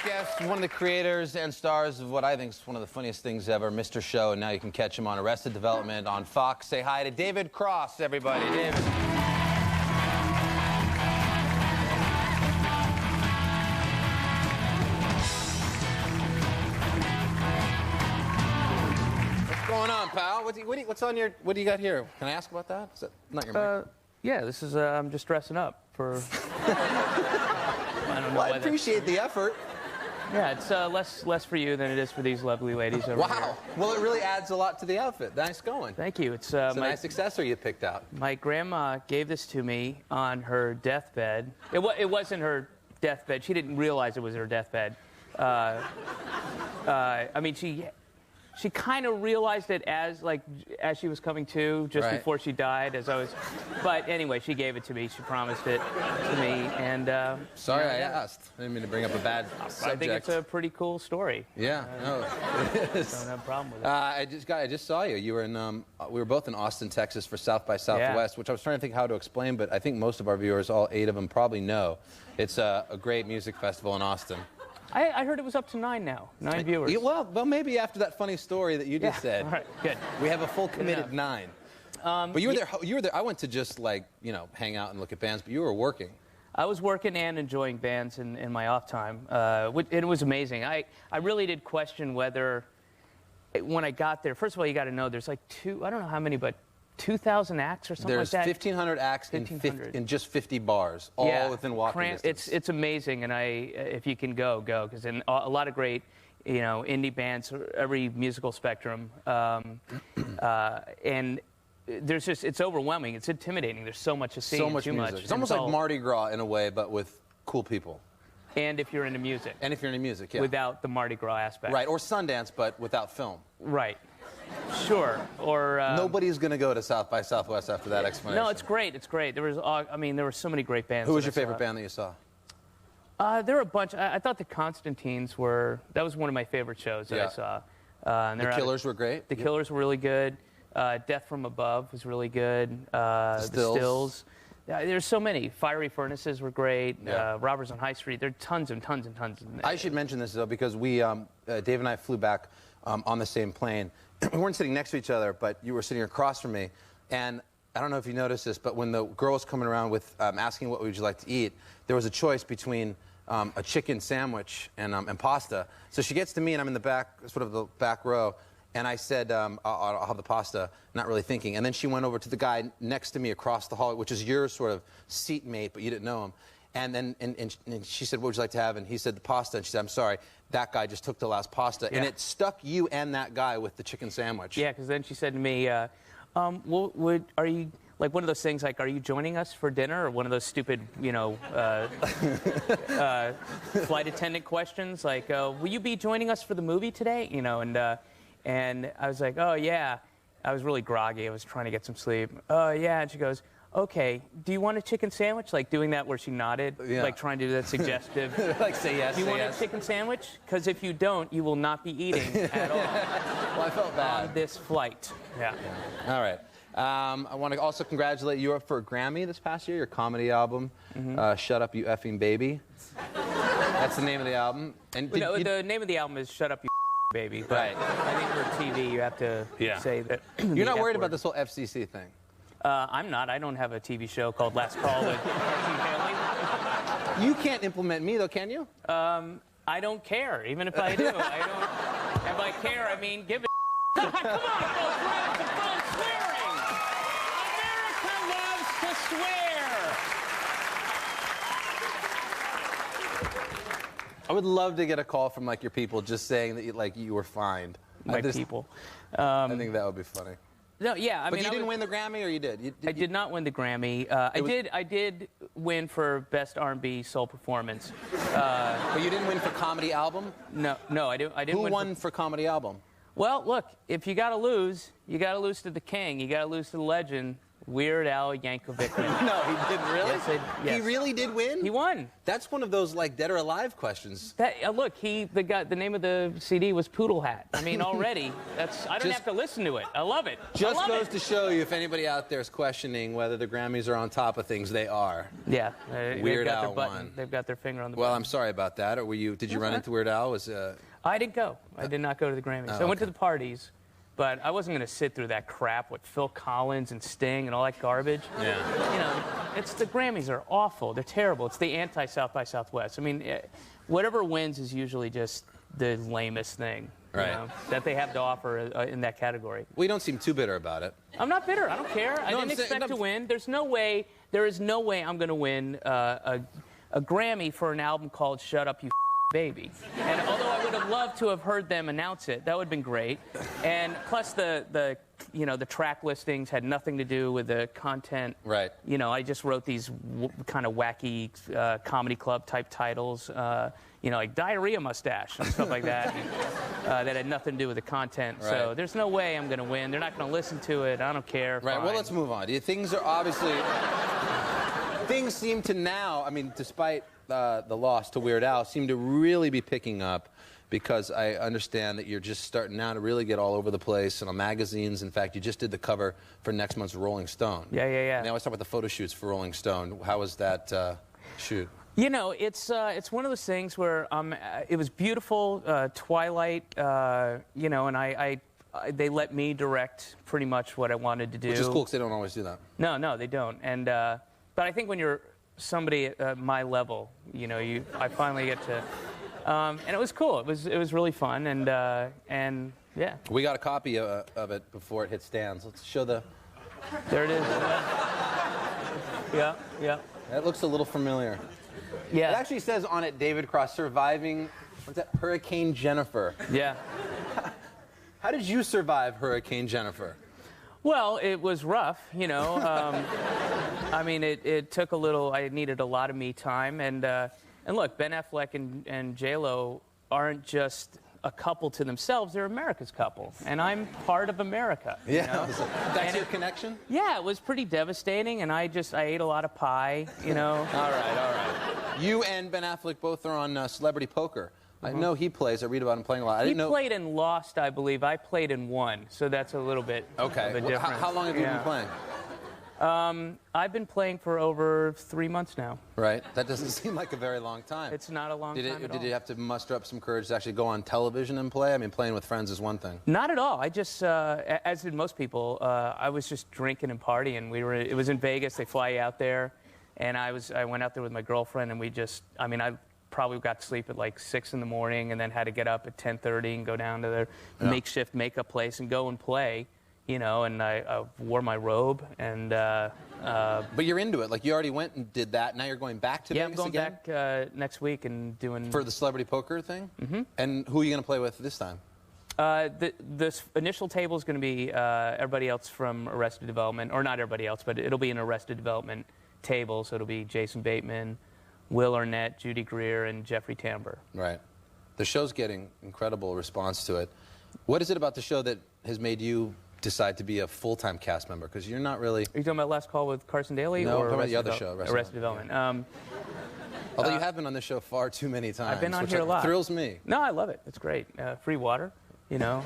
guest, one of the creators and stars of what I think is one of the funniest things ever, Mr. Show, and now you can catch him on Arrested Development on Fox. Say hi to David Cross, everybody. David. What's going on, pal? What do you got here? Can I ask about that? Is that not your mic? Yeah, this is, I'm just dressing up for... I don't know. Well, I appreciate the effort. Yeah, it's less for you than it is for these lovely ladies over here. Wow. Well, it really adds a lot to the outfit. Nice going. Thank you. It's a nice accessory you picked out. My grandma gave this to me on her deathbed. It wasn't her deathbed. She didn't realize it was her deathbed. I mean, she kind of realized it as she was coming to, just before she died, but anyway, she gave it to me. She promised it to me, and... Sorry I asked. I didn't mean to bring up a bad subject. I think it's a pretty cool story. Yeah, no, it is. Don't have a problem with it. I just saw you. You were in, we were both in Austin, Texas for South by Southwest, which I was trying to think how to explain, but I think most of our viewers, all 8 of them, probably know. It's a great music festival in Austin. I heard it was up to 9 now. 9 viewers. Well, maybe after that funny story that you just said. All right, good. We have a full committed 9. But you were there. You were there. I went to just hang out and look at bands, but you were working. I was working and enjoying bands in my off time. It was amazing. I really did question whether, when I got there, first of all, you got to know there's I don't know how many, but 2,000 acts or something like that. There's 1,500 acts in just 50 bars, all within walking distance. It's amazing, and if you can go, because in a lot of great, indie bands, every musical spectrum, and there's it's overwhelming. It's intimidating. There's so much to see. So much music. It's almost like Mardi Gras in a way, but with cool people. And if you're into music. And if you're into music, yeah. Without the Mardi Gras aspect. Right, or Sundance, but without film. Right. Sure. Or nobody's going to go to South by Southwest after that explanation. No, it's great. It's great. There were so many great bands. Who was your favorite band that you saw? There were a bunch. I thought the Constantines were. That was one of my favorite shows that I saw. The Killers were great. The Killers were really good. Death from Above was really good. The Stills. There's so many. Fiery Furnaces were great. Robbers on High Street. There are tons and tons and tons. I should mention this though because we, Dave and I flew back on the same plane. We weren't sitting next to each other, but you were sitting across from me. And I don't know if you noticed this, but when the girl was coming around with asking what would you like to eat, there was a choice between a chicken sandwich and pasta. So she gets to me, and I'm in the back, sort of the back row, and I said, I'll have the pasta, not really thinking. And then she went over to the guy next to me across the hall, which is your sort of seatmate, but you didn't know him. And then and she said, what would you like to have? And he said, the pasta. And she said, I'm sorry, that guy just took the last pasta. Yeah. And it stuck you and that guy with the chicken sandwich. Yeah, because then she said to me, are you, like one of those things like, are you joining us for dinner? Or one of those stupid, flight attendant questions, like, will you be joining us for the movie today? And I was like, oh, yeah. I was really groggy. I was trying to get some sleep. Oh, yeah. And she goes, okay, do you want a chicken sandwich? Like doing that where she nodded, like trying to do that suggestive. Like say yes, do you want a chicken sandwich? Because if you don't, you will not be eating at all. Well, I felt bad. On this flight. Yeah. All right. I want to also congratulate you up for a Grammy this past year, your comedy album, Shut Up You Effing Baby. That's the name of the album. And the name of the album is Shut Up You Baby. But I think for TV, you have to say that. You're not worried about this whole FCC thing? I'm not. I don't have a TV show called Last Call with Carson Daly. You can't implement me, though, can you? I don't care, even if I do. I don't. If I care, I mean, give it. Come on, folks, right to full swearing. America loves to swear. I would love to get a call from your people just saying that you were fined. My people. I think that would be funny. No, yeah, I mean, you didn't win the Grammy, or you did? I did not win the Grammy. I did win for Best R&B Soul Performance. But you didn't win for Comedy Album? No, I didn't. Who won for Comedy Album? Well, look, if you got to lose to the king. You got to lose to the legend. Weird Al Yankovic. No, he didn't really? Yes. He really did win? He won. That's one of those, like, dead or alive questions. Look, the name of the CD was Poodle Hat. I mean, already, I don't have to listen to it. I love it. Just goes to show you, if anybody out there is questioning whether the Grammys are on top of things, they are. Yeah. Weird Al won. They've got their finger on the button. Well, I'm sorry about that. Or did you run into Weird Al? I didn't go. I did not go to the Grammys. I went to the parties. But I wasn't going to sit through that crap with Phil Collins and Sting and all that garbage. Yeah. You know, the Grammys are awful. They're terrible. It's the anti-South by Southwest. I mean, whatever wins is usually just the lamest thing. Right. You know, that they have to offer in that category. Well, you don't seem too bitter about it. I'm not bitter. I don't care. I didn't expect to win. There is no way I'm going to win a Grammy for an album called Shut Up, You Baby. And although I would have loved to have heard them announce it, that would have been great. And plus the track listings had nothing to do with the content. Right. You know, I just wrote these kind of wacky comedy club type titles, like Diarrhea Mustache and stuff like that, that had nothing to do with the content. Right. So there's no way I'm going to win. They're not going to listen to it. I don't care. Right. Fine. Well, let's move on. Things are obviously... Things seem to now, I mean, despite the loss to Weird Al, seem to really be picking up, because I understand that you're just starting now to really get all over the place and on magazines. In fact, you just did the cover for next month's Rolling Stone. Yeah. And I always talk about the photo shoots for Rolling Stone. How was that shoot? You know, it's one of those things where it was beautiful, twilight, and they let me direct pretty much what I wanted to do. Which is cool, because they don't always do that. No, they don't. And but I think when you're somebody at my level, I finally get to, and it was cool. It was really fun, and yeah. We got a copy of it before it hit stands. Let's show the. There it is. Yeah. That looks a little familiar. Yeah. It actually says on it, David Cross surviving. What's that? Hurricane Jennifer. Yeah. How did you survive Hurricane Jennifer? Well, it was rough, I mean, it took a little. I needed a lot of me time, and look, Ben Affleck and J-Lo aren't just a couple to themselves; they're America's couple, and I'm part of America. Yeah, that's your connection. Yeah, it was pretty devastating, and I ate a lot of pie, All right. You and Ben Affleck both are on Celebrity Poker. I know he plays. I read about him playing a lot. I didn't know. He played and lost, I believe. I played and won, so that's a little bit of a difference. How long have you been playing? I've been playing for over 3 months now. Right. That doesn't seem like a very long time. It's not a long time at all. Did you have to muster up some courage to actually go on television and play? I mean, playing with friends is one thing. Not at all. I just, as did most people, I was just drinking and partying. It was in Vegas. They fly you out there, and I went out there with my girlfriend, and I probably got to sleep at like 6 in the morning, and then had to get up at 10:30 and go down to the makeshift makeup place and go and play. And I wore my robe, and... but you're into it. Like, you already went and did that. Now you're going back to Vegas again? Yeah, I'm going back next week and doing... For the Celebrity Poker thing? Mm-hmm. And who are you going to play with this time? The initial table is going to be everybody else from Arrested Development. Or not everybody else, but it'll be an Arrested Development table. So it'll be Jason Bateman, Will Arnett, Judy Greer, and Jeffrey Tambor. Right. The show's getting incredible response to it. What is it about the show that has made you decide to be a full-time cast member? Because you're not really... Are you talking about Last Call with Carson Daly? No, or I'm talking about the other show, Arrested Development. Yeah. Although you have been on this show far too many times. I've been on here a lot. Thrills me. No, I love it. It's great. Free water, No,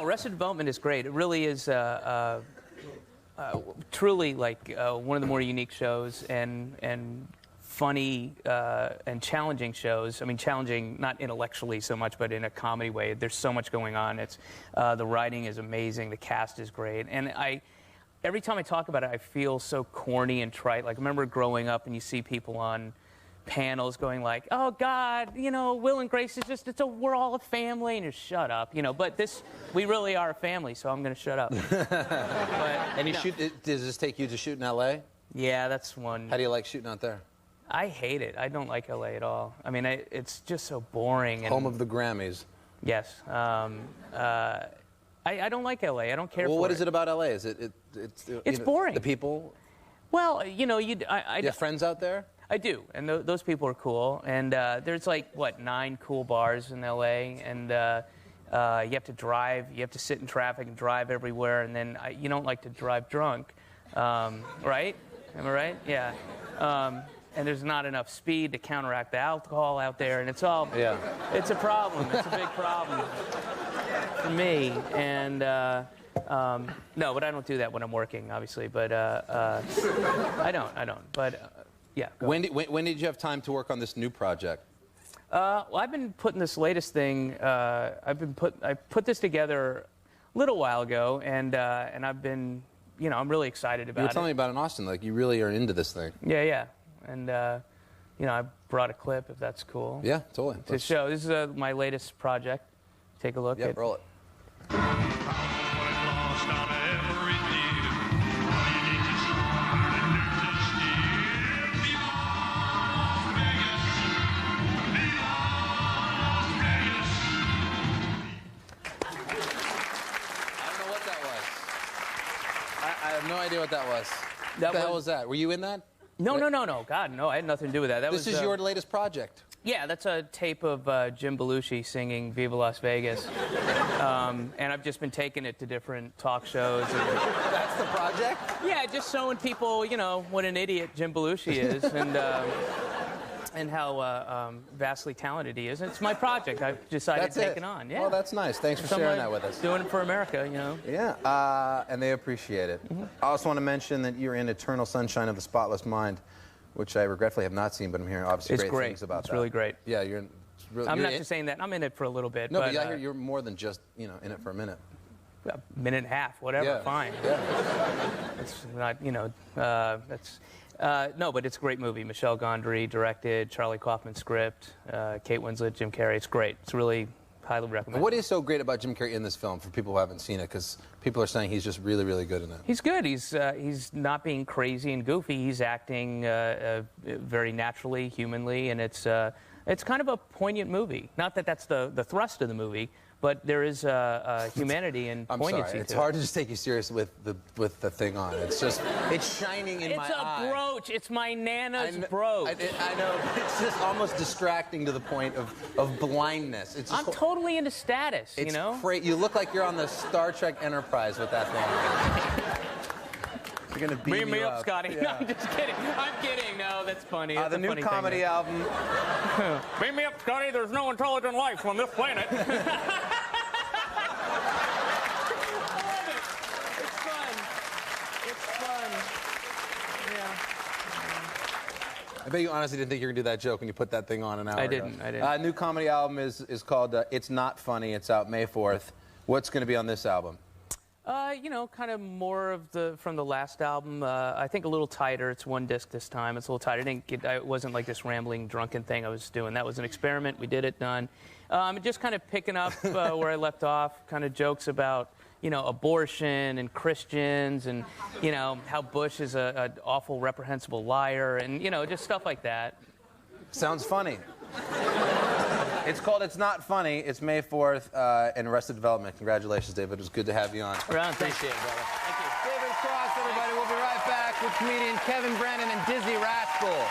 Arrested Development is great. It really is truly like one of the more unique shows and funny and challenging shows. I mean, challenging not intellectually so much, but in a comedy way. There's so much going on. It's the writing is amazing. The cast is great, and every time I talk about it, I feel so corny and trite. Like, I remember growing up, and you see people on panels going like, "Oh God, Will and Grace is we're all a family," and you shut up, But we really are a family, so I'm going to shut up. And does this take you to shoot in L.A.? Yeah, that's one. How do you like shooting out there? I hate it. I don't like L.A. at all. I mean, it's just so boring. Home of the Grammys. Yes. I don't like L.A. I don't care for it. Well, what is it about L.A.? Is it's boring. The people? Well, you have friends out there? I do, and those people are cool. And there's 9 cool bars in L.A. And you have to drive, you have to sit in traffic and drive everywhere, and then you don't like to drive drunk, right? Am I right? Yeah. And there's not enough speed to counteract the alcohol out there, and it's all, it's a problem. It's a big problem for me. And no, but I don't do that when I'm working, obviously. But I don't. But yeah. When did you have time to work on this new project? Well, I've been putting this latest thing. I put this together a little while ago, and I've been, I'm really excited about it. You were telling me about it in Austin. Like, you really are into this thing. Yeah. And I brought a clip, if that's cool. Yeah, totally. To show. This is my latest project. Take a look. Yeah, roll it. I have no idea what that was. What the hell was that? Were you in that? No. God, no. I had nothing to do with that. This is your latest project. Yeah, that's a tape of Jim Belushi singing "Viva Las Vegas," and I've just been taking it to different talk shows. That's the project? Yeah, just showing people, what an idiot Jim Belushi is, and how vastly talented he is. And it's my project. I've decided to take it on. Yeah. Well, that's nice. Thanks for sharing that with us. Doing it for America, Yeah, and they appreciate it. I also want to mention that you're in Eternal Sunshine of the Spotless Mind, which I regretfully have not seen, but I'm hearing obviously great things about that. It's really great. Yeah, I'm not just saying that. I'm in it for a little bit. No, but I hear you're more than just, in it for a minute. A minute and a half, whatever, fine. Yeah. It's not, no, but it's a great movie. Michel Gondry directed, Charlie Kaufman script, Kate Winslet, Jim Carrey. It's great. It's really highly recommended. What is so great about Jim Carrey in this film for people who haven't seen it? Because people are saying he's just really, really good in it. He's good. He's not being crazy and goofy. He's acting very naturally, humanly, and it's kind of a poignant movie. Not that that's the thrust of the movie, but there is humanity and poignancy. I'm sorry. It's to hard it. to just take you serious with the thing on. It's shining in my eye. It's a brooch. It's my Nana's brooch. I know. It's just almost distracting to the point of blindness. It's just I'm totally into status, it's You look like you're on the Star Trek Enterprise with that thing. You're gonna beam me up, Scotty. Yeah. No, I'm just kidding. I'm kidding. No, that's funny. That's the new comedy album. Beam me up, Scotty. There's no intelligent life on this planet. I love it. It's fun. It's fun. Yeah. I bet you honestly didn't think you were gonna do that joke when you put that thing on an hour ago. I didn't. New comedy album is called It's Not Funny. It's out May 4th. What's going to be on this album? Kind of more of from the last album. I think a little tighter. It's one disc this time. It's a little tighter. It wasn't like this rambling, drunken thing I was doing. That was an experiment. We did it, done. Just kind of picking up where I left off. Kind of jokes about, abortion and Christians and, how Bush is an awful, reprehensible liar and, just stuff like that. Sounds funny. It's called It's Not Funny. It's May 4th in Arrested Development. Congratulations, David. It was good to have you on. Ron, thanks. Appreciate it, brother. Thank you. David Cross, everybody. We'll be right back with comedian Kevin Brennan and Dizzy Rascal.